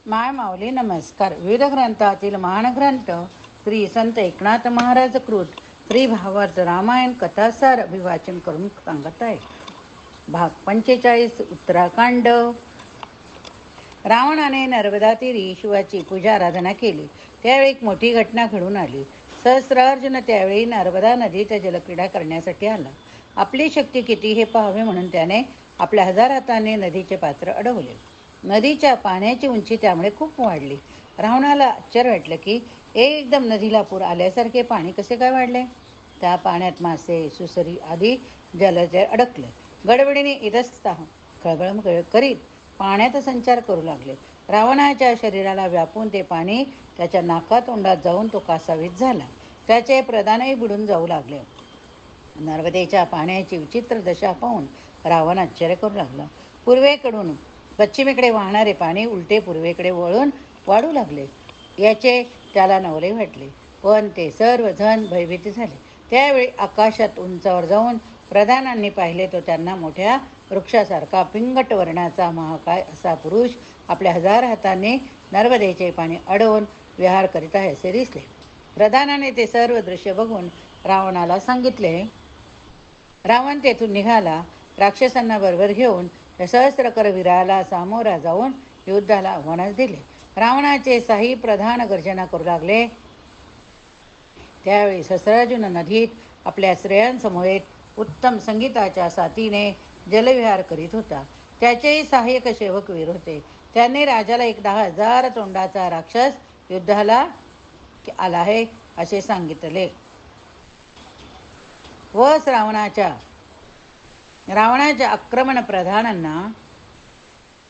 माय माऊली नमस्कार. विविध ग्रंथातील महान श्री संत एकनाथ महाराज कृत श्री भावार्थ रामायण कथासार अभिवाचन करून सांगत आहे. भाग 45 उत्तराखंड. रावणाने नर्मदा तीरी शिवाची पूजा आराधना केली. त्यावेळी एक मोठी घटना घडून आली. सहस्रार्जुन त्यावेळी नर्मदा नदीत जलक्रीडा करण्यासाठी आला. आपली शक्ती किती हे पाहावे म्हणून त्याने आपल्या 1000 हाताने नदीचे पात्र अडवले. नदीच्या पाण्याची उंची त्यामुळे खूप वाढली. रावणाला आश्चर्य वाटलं की एकदम नदीला पूर आल्यासारखे पाणी कसे काय वाढले. त्या पाण्यात मासे, सुसरी आदी जलचर अडकले. गडबडीने इतस्ततः खळबळ करीत पाण्यात संचार करू लागले. रावणाच्या शरीराला व्यापून ते पाणी त्याच्या नाकातोंडात जाऊन तो कासावीस झाला. त्याचे प्रदानही बुडून जाऊ लागले. नर्मदेच्या पाण्याची विचित्र दशा पाहून रावण आश्चर्य करू लागला. पूर्वेकडून पश्चिमेकडे वाहणारे पाणी उलटे पूर्वेकडे वळून वाढू लागले. याचे त्याला नवले वाटले, पण ते सर्वजण भयभीत झाले. त्यावेळी आकाशात उंचावर जाऊन प्रधानांनी पाहिले तो त्यांना मोठ्या वृक्षासारखा पिंगट वर्णाचा महाकाय असा पुरुष आपल्या 1000 हातांनी नर्मदेचे पाणी अडवून विहार करीत आहे असे दिसले. प्रधानाने ते सर्व दृश्य बघून रावणाला सांगितले. रावण तेथून निघाला. राक्षसांना बरोबर घेऊन सहस्त्रकर वीराला सामोरा जाऊन युद्धाला आव्हानास दिले. रावणाचे साही प्रधान गर्जना करू लागले. त्यावेळी सहस्रार्जुन नदीत आपल्या स्त्रियांसमवेत उत्तम संगीताच्या साथीने जलविहार करीत होता. त्याचेही सहाय्यक सेवक वीर होते. त्यांनी राजाला एक 10,000 तोंडाचा राक्षस युद्धाला आला आहे असे सांगितले व रावणाच्या आक्रमण प्रधानांना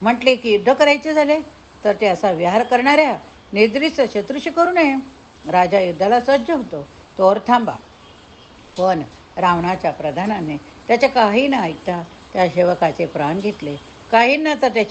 म्हटले की युद्ध करायचे झाले तर ते असा विहार करणाऱ्या निद्रिस्त शत्रूशी करू नये. राजा युद्धाला सज्ज होतो, तोवर थांबा. पण रावणाच्या प्रधानाने त्याचे काही न ऐकता त्या सेवकाचे प्राण घेतले. काहींना तर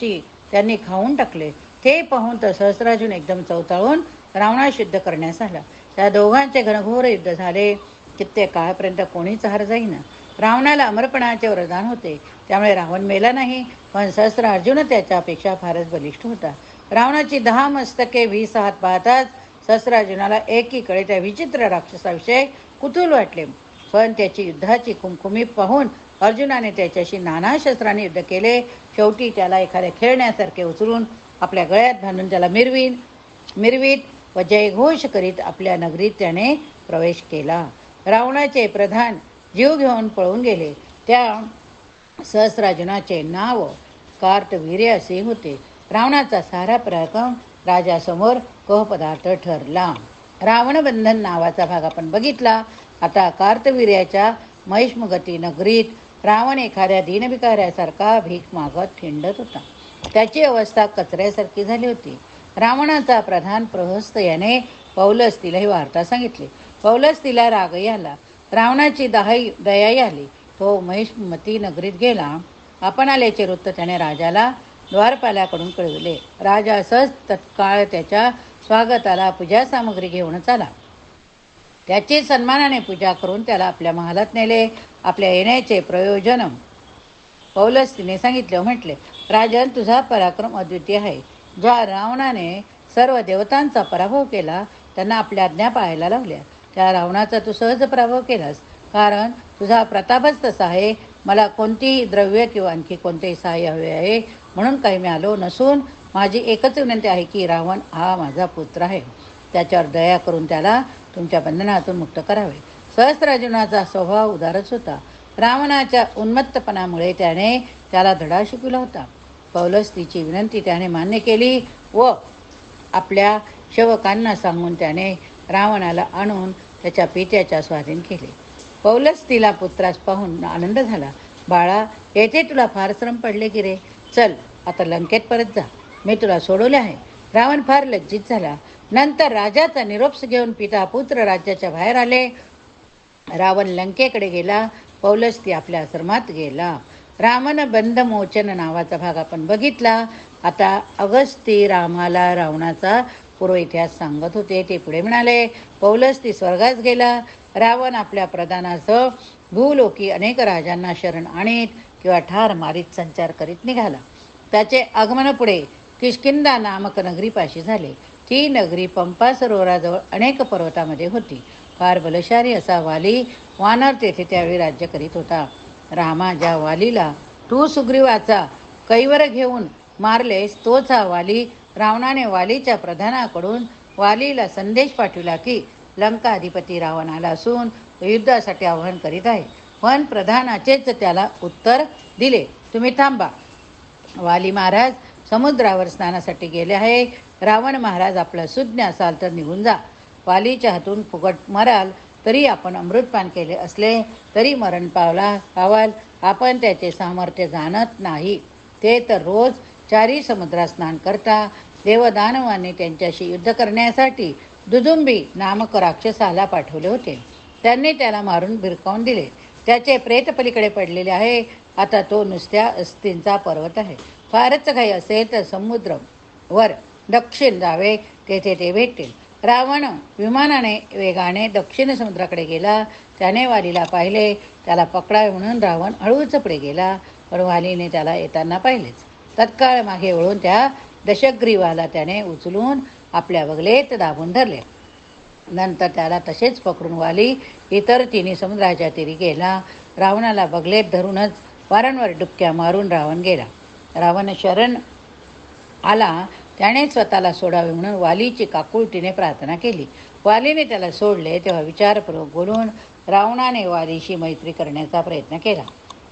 त्यांनी खाऊन टाकले. ते पाहून तर सहस्रार्जुन एकदम चवताळून रावणास युद्ध करण्यास आला. त्या दोघांचे घनघोर युद्ध झाले. कित्येक काळापर्यंत कोणीच हार जाईना. रावणाला अमरपणाचे वरदान होते, त्यामुळे रावण मेला नाही. पण सहस्रार्जुन त्याच्यापेक्षा फारच बलिष्ठ होता. रावणाची 10 मस्तके 20 हात पाहताच सहस्रार्जुनाला एकीकडे त्या विचित्र राक्षसाविषयी कुतूहल वाटले. पण त्याची युद्धाची खुमखुमी पाहून अर्जुनाने त्याच्याशी नाना शस्त्रांनी युद्ध केले. शेवटी त्याला एखाद्या खेळण्यासारखे उचलून आपल्या गळ्यात बांधून त्याला मिरवीत व जयघोष करीत आपल्या नगरीत त्याने प्रवेश केला. रावणाचे प्रधान जीव घेऊन पळून गेले. त्या सहस्रार्जुनाचे नाव कार्तवीर्य असे होते. रावणाचा सारा पराक्रम राजासमोर कह-पदार्थ ठरला. रावणबंधन नावाचा भाग आपण बघितला. आता कार्तवीर्याच्या महिष्मगती नगरीत रावण एखाद्या दीनभिकाऱ्यासारखा भीक मागत हिंडत होता. त्याची अवस्था कचऱ्यासारखी झाली होती. रावणाचा प्रधान प्रहस्त याने पौलस्तीला ही वार्ता सांगितली. पौलस्तीला रागही आला. रावणाची दयाही आली. तो महिष्मती नगरीत गेला. आपण आल्याचे वृत्त त्याने राजाला द्वारपालाकडून कळविले. राजा सहज तत्काळ त्याच्या स्वागताला पूजा सामग्री घेऊनच आला. त्याची सन्मानाने पूजा करून त्याला आपल्या महालात नेले. आपल्या येण्याचे प्रयोजन पौलस्तीने सांगितले. म्हटले, राजन, तुझा पराक्रम अद्वितीय आहे. ज्या रावणाने सर्व देवतांचा पराभव केला त्यांना आपल्या आज्ञा पाळायला लावल्या, त्या रावणाचा तू सहज पराभव केलास. कारण तुझा प्रतापच तसा आहे. मला कोणतीही द्रव्य किंवा आणखी कोणतेही सहाय्य हवे आहे म्हणून काही मी आलो नसून माझी एकच विनंती आहे की रावण हा माझा पुत्र आहे. त्याच्यावर दया करून त्याला तुमच्या बंधनातून मुक्त करावे. सहस्रार्जुनाचा स्वभाव उदारच होता. रावणाच्या उन्मत्तपणामुळे त्याने त्याला धडा शिकवला होता. पौलस्तीची विनंती त्याने मान्य केली व आपल्या सेवकांना सांगून त्याने रावणाला आणून त्याच्या पित्याच्या स्वाधीन केले. पौलस्तीला पुत्रास पाहून आनंद झाला. बाळा, येथे तुला फार श्रम पडले की रे. चल आता लंकेत परत जा, मी तुला सोडवले आहे. रावण फार लज्जित झाला. नंतर राजाचा निरोप घेऊन पिता पुत्र राज्याच्या बाहेर आले. रावण लंकेकडे गेला. पौलस्ती आपल्या आश्रमात गेला. रामन बंधमोचन नावाचा भाग आपण बघितला. आता अगस्ती रामाला रावणाचा पूर्व इतिहास सांगत होते. ते पुढे म्हणाले, पौलस्ती स्वर्गास गेला. रावण आपल्या प्रधानासह भूलोकी अनेक राजांना शरण आणीत किंवा ठार मारीत संचार करीत निघाला. त्याचे आगमनापुढे किष्किंधा नामक नगरीपाशी झाले. ती नगरी पंपा सरोवराजवळ अनेक पर्वतामध्ये होती. फार बलशाली असा वाली वानर तेथे त्यावेळी राज्य करीत होता. रामा, ज्या वालीला तू सुग्रीवाचा कैवर घेऊन मारलेस, तोच हा वाली. रावणाने वालीच्या प्रधानाकडून वालीला संदेश पाठविला की लंकाधिपती रावण आला असून युद्धासाठी आवाहन करीत आहे. पण प्रधानाचेच त्याला उत्तर दिले, तुम्ही थांबा. वाली महाराज समुद्रावर स्नानासाठी गेले आहे. रावण महाराज आपला सुज्ञ असाल तर निघून जा. वालीच्या हातून फुकट मराल तरी आपण अमृतपान केले असले तरी मरण पावाल. आपण त्याचे सामर्थ्य जाणत नाही. ते तर रोज 4 समुद्रात स्नान करता. देवदानवांनी त्यांच्याशी युद्ध करण्यासाठी दुदुंबी नामक राक्षसाला पाठवले होते. त्यांनी त्याला मारून भिरकावून दिले. त्याचे प्रेत पलीकडे पडलेले आहे. आता तो नुसत्या अस्थींचा पर्वत आहे. फारच काही असेल तर समुद्रावर दक्षिण जावे, तेथे ते भेटतील. रावण विमानाने वेगाने दक्षिण समुद्राकडे गेला. त्याने वालीला पाहिले. त्याला पकडावे म्हणून रावण हळूच पुढे गेला, पण वालीने त्याला येताना पाहिलेच. तत्काळ मागे वळून त्या दशग्रीवाला त्याने उचलून आपल्या बगलेत दाबून धरले. नंतर त्याला तसेच पकडून वाली इतर 3 समुद्राच्या तीरी गेला. रावणाला बगलेत धरूनच वारंवार डुबक्या मारून रावण गेला. रावण शरण आला. त्याने स्वतःला सोडावे म्हणून वालीची काकुळतीने प्रार्थना केली. वालीने त्याला सोडले तेव्हा विचारपूर्वक बोलून रावणाने वालीशी मैत्री करण्याचा प्रयत्न केला.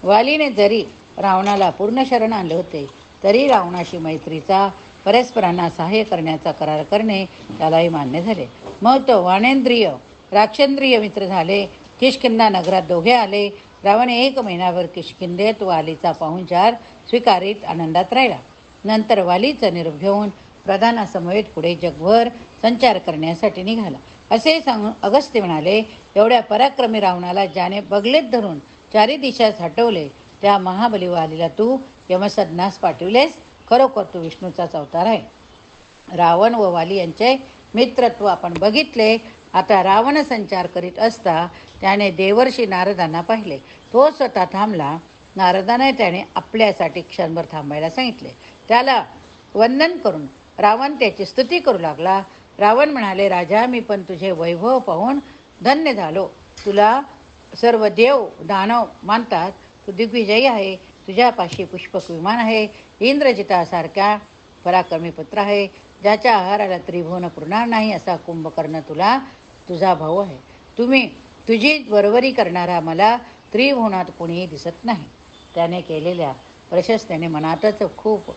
वालीने जरी रावणाला पूर्ण शरण आणले होते तरी रावणाशी मैत्रीचा, परस्परांना सहाय्य करण्याचा करार करणे त्यालाही मान्य झाले. मग तो वाणेंद्रिय राक्षेंद्रिय मित्र झाले. किष्किंधा नगरात दोघे आले. रावण 1 महिनाभर किष्किंधेत वालीचा पाहुणचार स्वीकारीत आनंदात राहिला. नंतर वालीचा निरोप घेऊन प्रधानासमवेत पुढे जगभर संचार करण्यासाठी निघाला. असे सांगून अगस्त्य म्हणाले, एवढ्या पराक्रमी रावणाला ज्याने बगलेत धरून 4 दिशास हटवले, त्या महाबली वालीला तू यमसदनास पाठविलेस. खरोखर तू विष्णूचाच अवतार आहे. रावण व वाली यांचे मित्रत्व आपण बघितले. आता रावण संचार करीत असता त्याने देवर्षी नारदांना पाहिले. तो स्वतः थांबला. नारदाने त्याने आपल्यासाठी क्षणभर थांबायला सांगितले. त्याला वंदन करून रावण त्याची स्तुती करू लागला. रावण म्हणाले, राजा, मी पण तुझे वैभव पाहून धन्य झालो. तुला सर्व देव दानव मानतात. तू दिग्विजयी आहे. तुझ्यापाशी पुष्पक विमान आहे. इंद्रजितासारख्या पराक्रमी पुत्र आहे. ज्याच्या आहाराला त्रिभुवन पुरणार नाही असा कुंभकर्ण तुझा भाऊ आहे. तुझी बरोबरी करणारा मला त्रिभुवनात कोणीही दिसत नाही. त्याने केलेल्या प्रशस्तीने मनातच खूप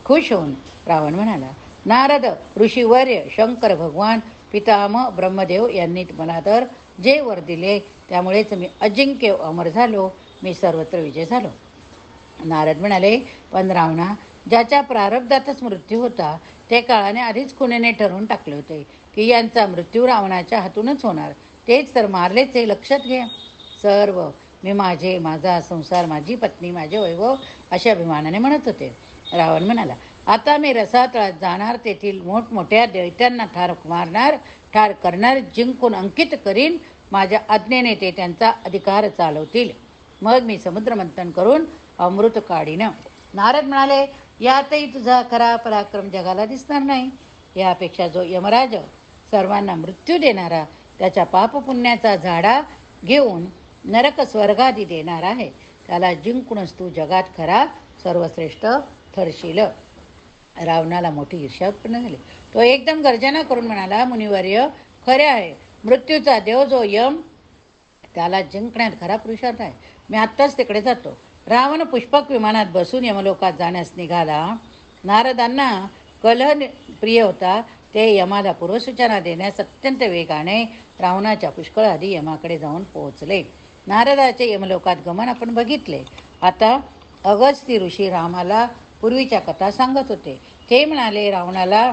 खुश होऊन रावण म्हणाला, नारद ऋषीवर्य, शंकर भगवान, पितामह ब्रह्मदेव यांनी मला तर जे वर दिले त्यामुळेच मी अजिंक्य अमर झालो. मी सर्वत्र विजय झालो. नारद म्हणाले, पण रावणा, ज्याच्या प्रारब्धातच मृत्यू होता ते काळाने आधीच खुनेने ठरवून टाकले होते की यांचा मृत्यू रावणाच्या हातूनच होणार. तेच तर मारलेच हे लक्षात घे. सर्व मी माझा संसार, माझी पत्नी, माझे वैभव अशा अभिमानाने म्हणत होते. रावण म्हणाला, आता मी रसातळात जाणार. तेथील मोठमोठ्या दैत्यांना ठार करणार, जिंकून अंकित करीन. माझ्या आज्ञेने ते त्यांचा अधिकार चालवतील. मग मी समुद्रमंथन करून अमृत काढीन. नारद म्हणाले, यातही तुझा खरा पराक्रम जगाला दिसणार नाही. यापेक्षा जो यमराज सर्वांना मृत्यू देणारा, त्याच्या पापपुण्याचा झाडा घेऊन नरक स्वर्गादी देणार आहे, त्याला जिंकूनच तू जगात खरा सर्वश्रेष्ठ ठरशील. रावणाला मोठी ईर्ष्या उत्पन्न झाली. तो एकदम गर्जना करून म्हणाला, मुनिवर्य, खरे आहे, मृत्यूचा देव जो यम, त्याला जिंकण्यात खरा पुरुषार्थ आहे. मी आत्ताच तिकडे जातो. रावण पुष्पक विमानात बसून यमलोकात जाण्यास निघाला. नारदांना कलह प्रिय होता. ते यमाला पूर्वसूचना देण्यास अत्यंत वेगाने रावणाच्या पुष्कळ आधी यमाकडे जाऊन पोहोचले. नारदाचे यमलोकात गमन आपण बघितले. आता अगस्त्य ऋषी रामाला पूर्वीच्या कथा सांगत होते. ते म्हणाले, रावणाला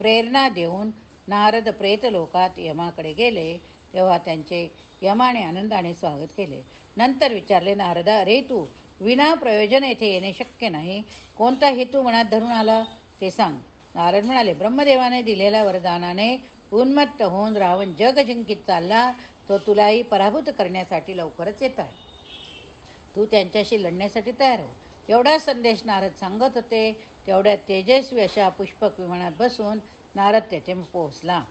प्रेरणा देऊन नारद प्रेतलोकात यमाकडे गेले. तेव्हा त्यांचे यमाने आनंदाने स्वागत केले. नंतर विचारले, नारदा, अरे तू विना प्रयोजन येथे येणे शक्य नाही. कोणता हेतू मनात धरून आला ते सांग. नारद म्हणाले, ब्रह्मदेवाने दिलेल्या वरदानाने उन्मत्त होऊन रावण जग जिंकीत चालला. तो तुलाही पराभूत करण्यासाठी लवकरच येत आहे. तू त्यांच्याशी लढण्यासाठी तयार हो. एवढा संदेश नारद सांगत होते. तेवढ्या तेजस्वी अशा पुष्पक विमानात बसून नारद तेथे पोहोचला.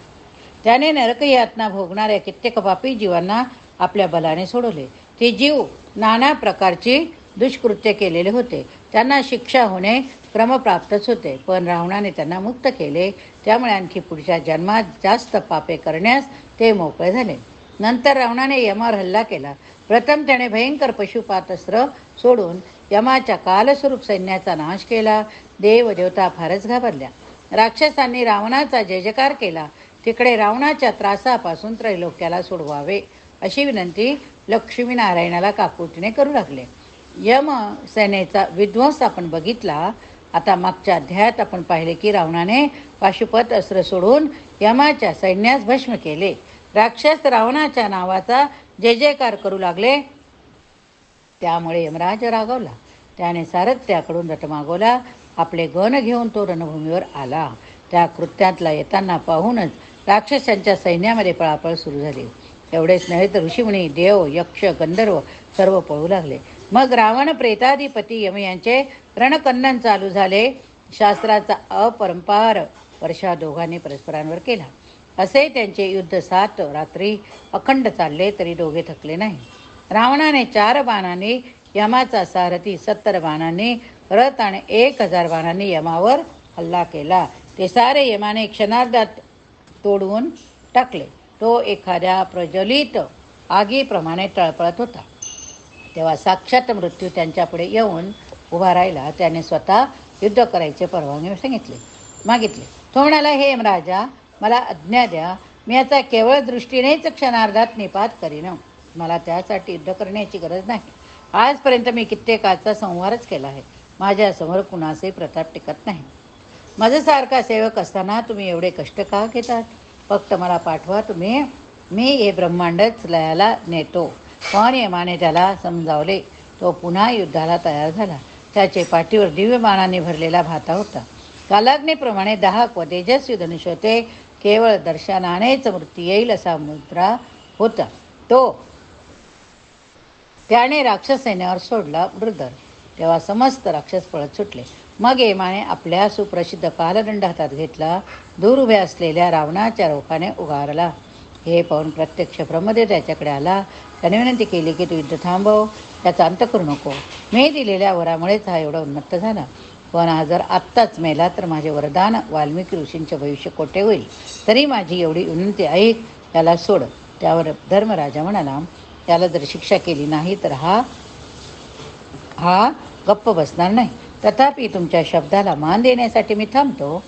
त्याने नरकयातना भोगणाऱ्या कित्येक पापी जीवांना आपल्या बलाने सोडवले. ते जीव नाना प्रकारची दुष्कृत्य केलेले होते. त्यांना शिक्षा होणे क्रमप्राप्तच होते. पण रावणाने त्यांना मुक्त केले. त्यामुळे आणखी पुढच्या जन्मात जास्त पापे करण्यास ते मोकळे झाले. नंतर रावणाने यमावर हल्ला केला. प्रथम त्याने भयंकर पशुपातस्त्र सोडून यमाच्या कालस्वरूप सैन्याचा नाश केला. देव देवता फारच घाबरल्या. राक्षसांनी रावणाचा जय जयकार केला. तिकडे रावणाच्या त्रासापासून त्रैलोक्याला सोडवावे अशी विनंती लक्ष्मीनारायणाला काकुतीने करू लागले. यम सेनेचा विध्वंस आपण बघितला. आता मागच्या अध्यायात आपण पाहिले की रावणाने पाशुपत अस्त्र सोडून यमाच्या सैन्यास भस्म केले. राक्षस रावणाच्या नावाचा जय जयकार करू लागले. त्यामुळे यमराज रागावला. त्याने सारथ्याकडून रथ मागवला. आपले गण घेऊन तो रणभूमीवर आला. त्या कृत्यातला येताना पाहूनच राक्षसांच्या सैन्यामध्ये पळापळ सुरू झाली. एवढेच नव्हे तर ऋषीमुनी, देव, यक्ष, गंधर्व सर्व पळू लागले. मग रावण, प्रेताधिपती यम यांचे रणकंदन चालू झाले. शास्त्राचा अपरंपार वर्षा दोघांनी परस्परांवर केला. असे त्यांचे युद्ध 7 रात्री अखंड चालले तरी दोघे थकले नाही. रावणाने 4 बाणांनी यमाचा सारथी, 70 बाणांनी रथ आणि 1000 बाणांनी यमावर हल्ला केला. ते सारे यमाने क्षणार्धात तोडून टाकले. तो एखाद्या प्रज्वलित आगीप्रमाणे तळपळत होता. तेव्हा साक्षात मृत्यू त्यांच्यापुढे येऊन उभा राहिला. त्याने स्वतः युद्ध करायचे परवानगी मागितले. तो म्हणाला, हे यमराजा, मला आज्ञा द्या. मी याचा केवळ दृष्टीनेच क्षणार्धात निपात करीन. मला त्यासाठी युद्ध करण्याची गरज नाही. आजपर्यंत मी कित्येकाचा संहारच केला आहे. माझ्यासमोर कुणाचे प्रताप टिकत नाही. माझ्यासारखा सेवक असताना तुम्ही एवढे कष्ट का घेतात? फक्त मला पाठवा तुम्ही, मी हे ब्रह्मांडच लयाला नेतो. पण यमाने त्याला समजावले. तो पुन्हा युद्धाला तयार झाला. त्याचे पाठीवर दिव्य बाणाने भरलेला भाता होता. कालाग्नीप्रमाणे 10 तेजस्वी धनुष्य होते. केवळ दर्शनानेच मृत्यू येईल असा मुद्रा होता. त्याने राक्षस सैन्यावर सोडला मृदर. तेव्हा समस्त राक्षस पळत सुटले. मग यमाने आपल्या सुप्रसिद्ध कालदंड हातात घेतला. दूर उभ्या असलेल्या रावणाच्या रोखाने उगारला. हे पाहून प्रत्यक्ष ब्रह्मदेव त्याच्याकडे आला. त्याने विनंती केली की तू युद्ध थांबव, याचा अंत करू नको. मी दिलेल्या वरामुळेच हा एवढा उन्मत्त झाला. पण हा जर आत्ताच मेला तर माझे वरदान वाल्मिकी ऋषींचे भविष्य कोठे होईल? तरी माझी एवढी विनंती ऐक, याला सोड. त्यावर धर्मराजा म्हणाला, याला जर शिक्षा केली नाही तर हा गप्प बसणार नाही. तथापि तुमच्या शब्दाला मान देण्यासाठी मी थांबतो.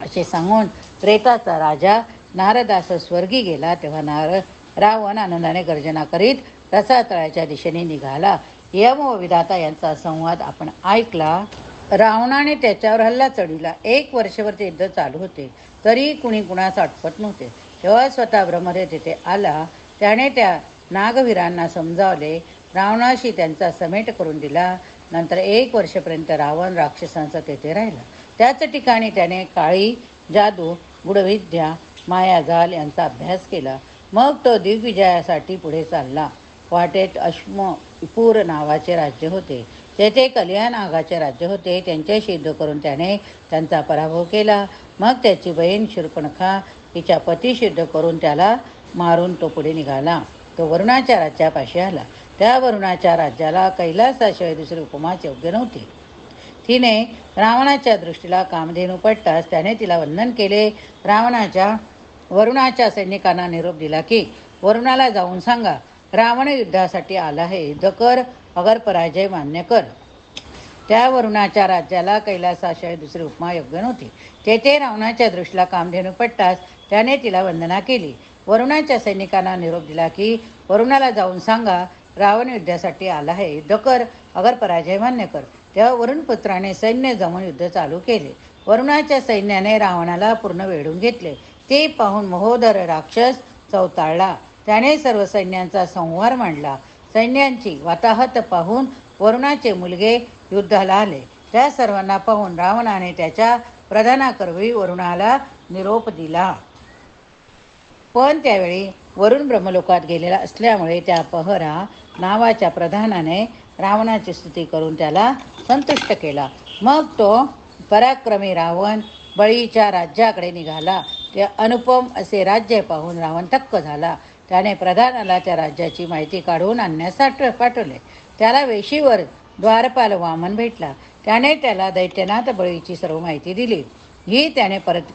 असे सांगून प्रेताचा राजा नारदास स्वर्गी गेला. तेव्हा रावण आनंदाने गर्जना करीत रसातळाच्या दिशेने निघाला. यम व विधाता यांचा संवाद आपण ऐकला. रावणाने त्याच्यावर हल्ला चढविला. 1 वर्षभर ते युद्ध चालू होते, तरी कुणी कुणास अटपत नव्हते. तेव्हा स्वतः ब्रह्मदेव तिथे आला. त्याने त्या नागवीरांना समजावले. रावणाशी त्यांचा समेट करून दिला. नंतर 1 वर्षपर्यंत रावण राक्षसांचा तेथे राहिला. त्याच ठिकाणी त्याने काळी जादू, गुढविद्या, मायाजाल यांचा अभ्यास केला. मग तो दिग्विजयासाठी पुढे चालला. वाटेत अश्मपूर नावाचे राज्य होते. तेथे कल्याण नागाचे राज्य होते. त्यांच्याशी युद्ध करून त्याने त्यांचा पराभव केला. मग त्याची बहीण शूर्पणखा हिच्या पतीशी युद्ध करून त्याला मारून तो पुढे निघाला. तो वरुणाच्या राज्यापाशी आला. त्या वरुणाच्या राज्याला कैलासाशिवाय दुसरी उपमाच योग्य नव्हती. तिने रावणाच्या दृष्टीला कामधेनू पडताच त्याने तिला वंदन केले. वरुणाच्या सैनिकांना निरोप दिला की वरुणाला जाऊन सांगा, रावण युद्धासाठी आला आहे. युद्ध कर, अगर पराजय मान्य कर. त्या वरुणाच्या राज्याला कैलासाशिवाय दुसरी उपमा योग्य नव्हती. तेथे रावणाच्या दृष्टीला कामधेनू पडताच त्याने तिला वंदना केली. वरुणाच्या सैनिकांना निरोप दिला की वरुणाला जाऊन सांगा, रावण युद्धासाठी आला आहे. युद्ध कर, अगर पराजय मान्य कर. तेव्हा वरुणपुत्राने सैन्य जमून युद्ध चालू केले. वरुणाच्या सैन्याने रावणाला पूर्ण वेढून घेतले. ते पाहून महोदर राक्षस चवताळला. त्याने सर्व सैन्यांचा संहार मांडला. सैन्यांची वाताहत पाहून वरुणाचे मुलगे युद्धाला आले. त्या सर्वांना पाहून रावणाने त्याच्या प्रधानाकरवी वरुणाला निरोप दिला. पण त्यावेळी वरून ब्रह्मलोकात गेलेला असल्यामुळे त्या पहरा नावाच्या प्रधानाने रावणाची स्तुती करून त्याला संतुष्ट केला. मग तो पराक्रमी रावण बळीच्या राज्याकडे निघाला. ते अनुपम असे राज्य पाहून रावण थक्क झाला. त्याने प्रधानाला त्या राज्याची माहिती काढून आणण्यास पाठवले. त्याला वेशीवर द्वारपाल वामन भेटला. त्याने त्याला दैत्यनाथ बळीची सर्व माहिती दिली. ही त्याने परत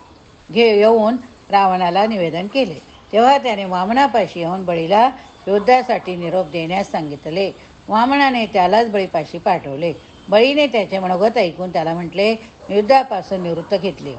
येऊन रावणाला निवेदन केले. तेव्हा त्याने वामनापाशी येऊन बळीला युद्धासाठी निरोप देण्यास सांगितले. वामनाने त्यालाच बळीपाशी पाठवले. बळीने त्याचे मनोगत ऐकून त्याला म्हटले, युद्धापासून निवृत्त घेतले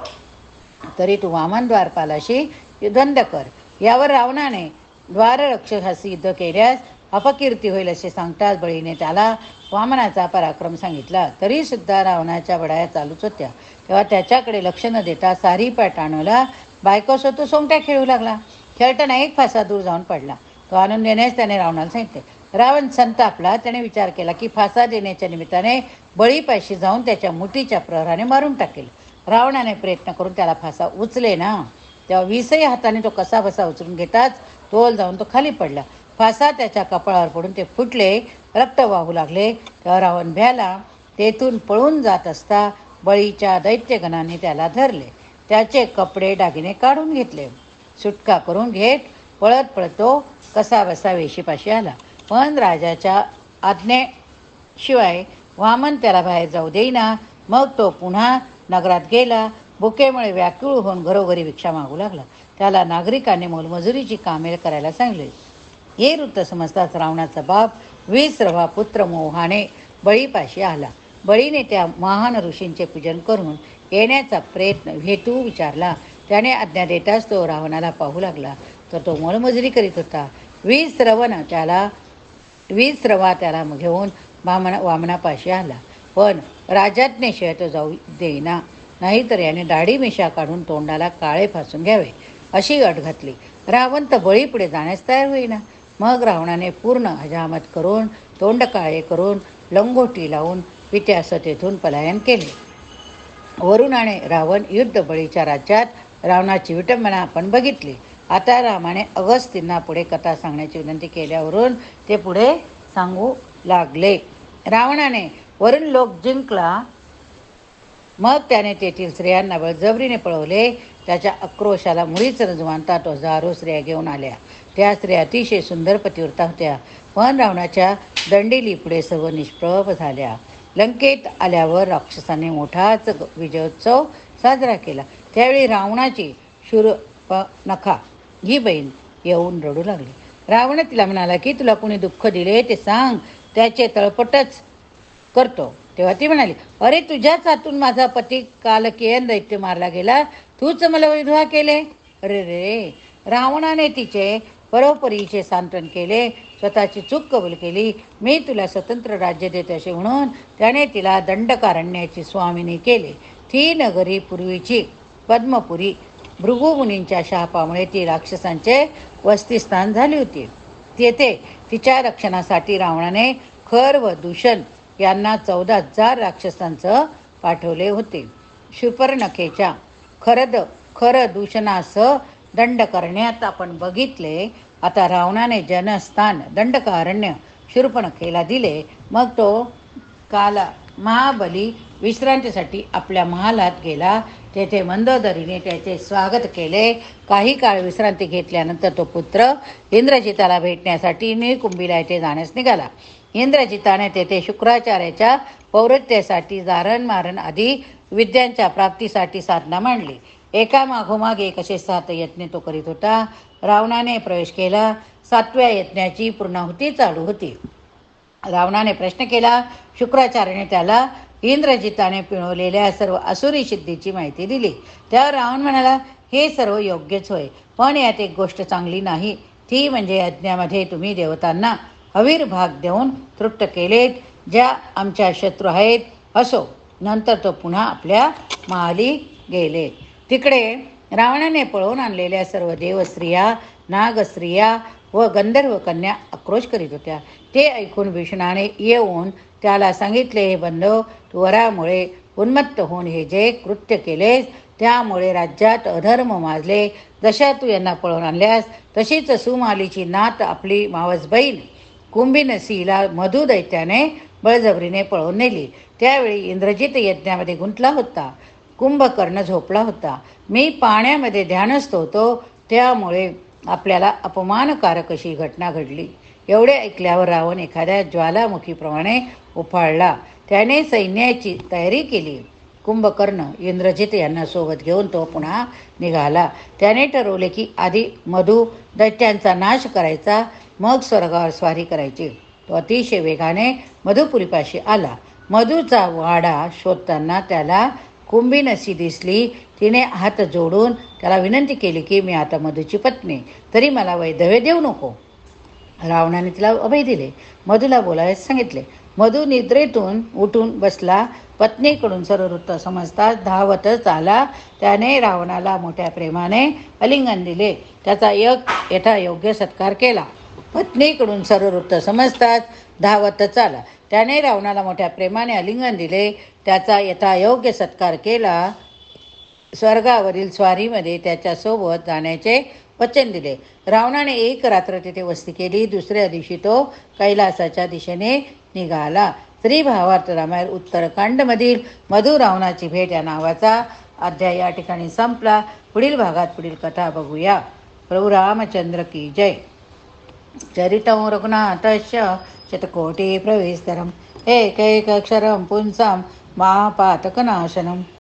तरी तू वामन द्वारपालाशी युद्ध कर. यावर रावणाने द्वाररक्षकाशी युद्ध केल्यास अपकीर्ती होईल असे सांगताच बळीने त्याला वामनाचा पराक्रम सांगितला. तरी सुद्धा रावणाच्या बडाया चालूच होत्या. तेव्हा त्याच्याकडे लक्ष न देता सारी पाटाणूला बायकोसोबत सोंगट्या खेळू लागला. खेळताना एक फासा दूर जाऊन पडला. तो आणून देण्यास त्याने रावणाला सांगितले. रावण संतापला. त्याने विचार केला की फासा देण्याच्या निमित्ताने बळीपाशी जाऊन त्याच्या मुठीच्या प्रहाराने मारून टाकेल. रावणाने प्रयत्न करून त्याला फासा उचले ना, तेव्हा 20ही हाताने तो कसा बसा उचलून घेताच तोल जाऊन तो खाली पडला. फासा त्याच्या कपाळावर पडून ते फुटले, रक्त वाहू लागले. तेव्हा रावण भ्याला. तेथून पळून जात असता बळीच्या दैत्यगणाने त्याला धरले. त्याचे कपडे दागिने काढून घेतले. सुटका करून घेत पळत पळतो कसा बसा वेशीपाशी आला. पण राजाच्या आज्ञेशिवाय वामन त्याला बाहेर जाऊ देईना. मग तो पुन्हा नगरात गेला. भुकेमुळे व्याकुळ होऊन घरोघरी भिक्षा मागू लागला. त्याला नागरिकांनी मोलमजुरीची कामे करायला सांगितले. हे वृत्त समजताच रावणाचा बाप विश्रवा पुत्र मोहाने बळीपाशी आला. बळीने त्या महान ऋषींचे पूजन करून येण्याचा हेतू विचारला. त्याने आज्ञा देताच तो रावणाला पाहू लागला, तर तो मोलमजुरी करीत होता. विश्रवा त्याला घेऊन वामनापाशी आला. पण राजाज्ञेशिवाय तो जाऊ देईना. नाहीतर याने दाढी मिशा काढून तोंडाला काळे फासून घ्यावे अशी अट घातली. रावण तर बळी पुढे जाण्यास तयार होईना. मग रावणाने पूर्ण हजामत करून तोंड काळे करून लंगोटी लावून पित्यास तेथून पलायन केले. वरुणाने रावण युद्ध बळीच्या राज्यात रावणाची विटंबना आपण बघितली. आता रामाने अगस्तींना पुढे कथा सांगण्याची विनंती केल्यावरून ते पुढे सांगू लागले. रावणाने वरून लोक जिंकला. मग त्याने तेथील स्त्रियांना बळजबरीने पळवले. त्याच्या आक्रोशाला मुळीच न जुमानता तो हजारो स्त्रिया घेऊन आल्या. त्या स्त्रिया अतिशय सुंदर पतिव्रता होत्या. पण रावणाच्या दंडेली पुढे सर्व निष्प्रभ झाल्या. लंकेत आल्यावर राक्षसांनी मोठाच विजयोत्सव साजरा केला. त्यावेळी रावणाची शूर्पणखा ही बहीण येऊन रडू लागली. रावण तिला म्हणाला की तुला कोणी दुःख दिले ते सांग, त्याचे तळपटच करतो. तेव्हा ती म्हणाली, अरे तुझ्याच हातून माझा पती कालकेयन दैत्य मारला गेला, तूच मला विधवा केले. अरे रे. रावणाने तिचे परोपरीचे सांत्वन केले, स्वतःची चूक कबूल केली. मी तुला स्वतंत्र राज्य देते असे म्हणून त्याने तिला दंडकारण्याची स्वामिनी केले. ती नगरी पूर्वीची पद्मपुरी भृगुमुनींच्या शापामुळे ती राक्षसांचे वसतिस्थान झाली होती. तेथे तिच्या रक्षणासाठी रावणाने खर व दूषण यांना 14,000 राक्षसांचं पाठवले होते. शूर्पणखेच्या खर दूषणासह दंड करण्यात आपण बघितले. आता रावणाने जनस्थान दंडकारण्य शूर्पणखेला दिले. मग तो काला महाबली विश्रांतीसाठी आपल्या महालात गेला. तेथे मंदोदरीने त्याचे स्वागत केले. काही काळ विश्रांती घेतल्यानंतर तो पुत्र इंद्रजिताला भेटण्यासाठी नीलकुंभीला येथे जाण्यास निघाला. इंद्रजिताने तेथे शुक्राचार्याच्या पौरोहित्यासाठी जारण मारण आदी विद्यांच्या प्राप्तीसाठी साधना मांडली. एका मागोमाग एक असे 7 यज्ञ तो करीत होता. रावणाने प्रवेश केला. 7व्या यज्ञाची पूर्णाहुती चालू होती. रावणाने प्रश्न केला. शुक्राचार्याने त्याला इंद्रजिताने पिळवलेल्या सर्व असुरी सिद्धीची माहिती दिली. त्यावर रावण म्हणाला, हे सर्व योग्यच होय, पण यात एक गोष्ट चांगली नाही. ती म्हणजे यज्ञामध्ये तुम्ही देवतांना अविर्भाग देऊन तृप्त केलेत, ज्या आमच्या शत्रू आहेत. असो. नंतर तो पुन्हा आपल्या महाली गेले. तिकडे रावणाने पळवून आणलेल्या सर्व देवस्त्रिया, नागस्त्रिया व गंधर्व कन्या आक्रोश करीत होत्या. ते ऐकून भीषणाने येऊन त्याला सांगितले, हे बंधू, तू वरामुळे उन्मत्त होऊन हे जे कृत्य केलेस त्यामुळे राज्यात अधर्म माजले. जशा तू यांना पळवून आणल्यास तशीच सुमालीची नात आपली मावस बहीण कुंभिनसीला मधु दैत्याने बळजबरीने पळवून नेली. त्यावेळी इंद्रजित यज्ञामध्ये गुंतला होता. कुंभकर्ण झोपला होता. मी पाण्यामध्ये ध्यानस्थ होतो, त्यामुळे आपल्याला अपमानकारक अशी घटना घडली. एवढे ऐकल्यावर रावण एखाद्या ज्वालामुखीप्रमाणे उफाळला. त्याने सैन्याची तयारी केली. कुंभकर्ण इंद्रजित यांना सोबत घेऊन तो पुन्हा निघाला. त्याने ठरवले की आधी मधु दैत्यांचा नाश करायचा, मग स्वर्गावर स्वारी करायची. तो अतिशय वेगाने मधुपुरीपाशी आला. मधूचा वाडा शोधताना त्याला कुंभिनसी दिसली. तिने हात जोडून त्याला विनंती केली की मी आता मधूची पत्नी, तरी मला वैधव्य देऊ नको. रावणाने तिला अभय दिले. मधूला बोलायला सांगितले. मधू निद्रेतून उठून बसला. पत्नीकडून सर्व वृत्त समजताच धावतच आला. त्याने रावणाला मोठ्या प्रेमाने आलिंगन दिले. त्याचा यथायोग्य सत्कार केला. पत्नीकडून सर्व वृत्त समजताच धावतच आला. त्याने रावणाला मोठ्या प्रेमाने आलिंगन दिले. त्याचा यथायोग्य सत्कार केला. स्वर्गावरील स्वारीमध्ये त्याच्यासोबत जाण्याचे वचन दिले. रावणाने एक रात्र तिथे वस्ती केली. दुसऱ्या दिवशी तो कैलासाच्या दिशेने निघाला. श्री भावार्थ रामायण उत्तरकांडमधील मधु रावणाची भेट या नावाचा अध्याय या ठिकाणी संपला. पुढील भागात पुढील कथा बघूया. प्रभू रामचंद्र की जय. चरितं रघुनाथस्य शतकोटी प्रविस्तरम् एकैकक्षरं पुंसां महापातकनाशनम्.